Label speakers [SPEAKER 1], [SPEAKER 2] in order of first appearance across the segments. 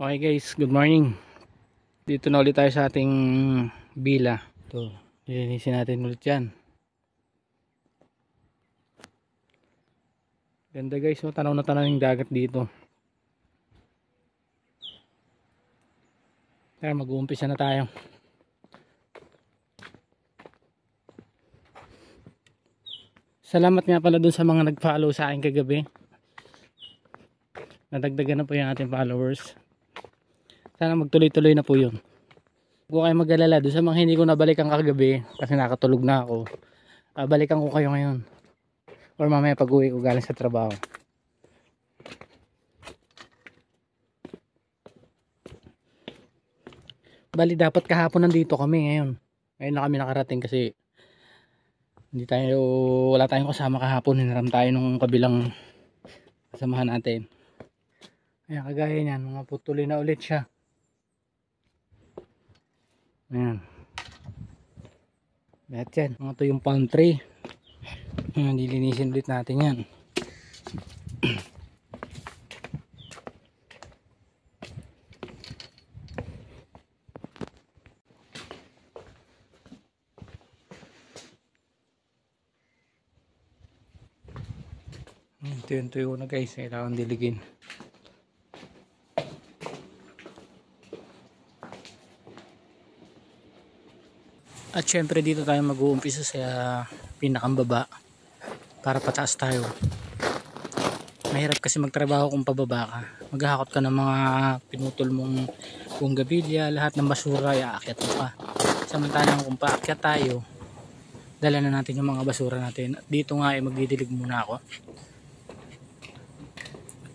[SPEAKER 1] Okay guys, good morning. Dito na ulit tayo sa ating bila. Ito, lilinisin natin ulit yan. Ganda guys, oh, tanaw na tanaw yung dagat dito. Kaya mag-uumpisa na tayo. Salamat nga pala dun sa mga nag-follow sa akin kagabi. Nadagdagan na po yung ating followers. Sana magtuloy-tuloy na po yun. Huwag kayo mag-alala doon sa mga hindi ko nabalikan kagabi kasi nakatulog na ako. Balikan ko kayo ngayon or mamaya pag uwi ko galing sa trabaho. Bali dapat kahapon nandito kami ngayon. Ngayon na kami nakarating kasi wala tayong kasama kahapon. Hinaram tayo nung kabilang kasamahan natin. Ayan, kagaya niyan, mga putuloy na ulit siya. Ayan. Lahat yan. Mga to yung palm tree. Ayan, dilinisin ulit natin yan. Ito yung tuyo na guys. Kailangan diligin. At syempre dito tayo mag-uumpisa sa pinakambaba para pataas tayo. Mahirap kasi magtrabaho kung pababa ka. Maghahakot ka ng mga pinutol mong bunggabilya, lahat ng basura iaakyat mo pa. Samantalang kung paakyat tayo, dala na natin yung mga basura natin. At dito nga magdidilig muna ako.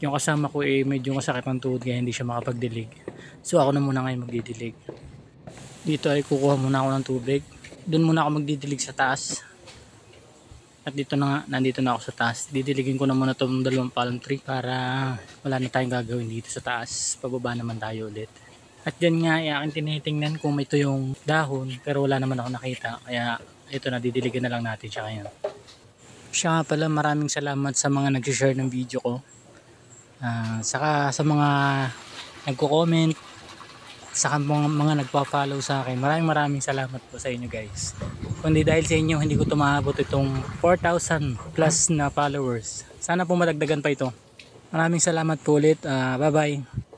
[SPEAKER 1] Yung kasama ko medyo masakit ng tuhod kaya hindi siya makapagdilig. So ako na muna ngayon magdidilig. Dito ay kukuha muna ako ng tubig. Doon muna ako magdidilig sa taas. At dito na nga, nandito na ako sa taas. Didiligin ko na muna itong dalawang palm tree para wala na tayong gagawin dito sa taas. Pababa naman tayo ulit. At dyan nga, aking tinitingnan kung may tuyong dahon. Pero wala naman ako nakita. Kaya ito na, didiligan na lang natin siya ngayon. Siya nga pala, maraming salamat sa mga nag-share ng video ko. Saka sa mga nagko-comment, sa mga nagpa-follow sa akin. Maraming salamat po sa inyo guys. Kundi dahil sa inyo hindi ko tumabot itong 4,000 plus na followers. Sana po madagdagan pa ito. Maraming salamat po ulit. Bye bye.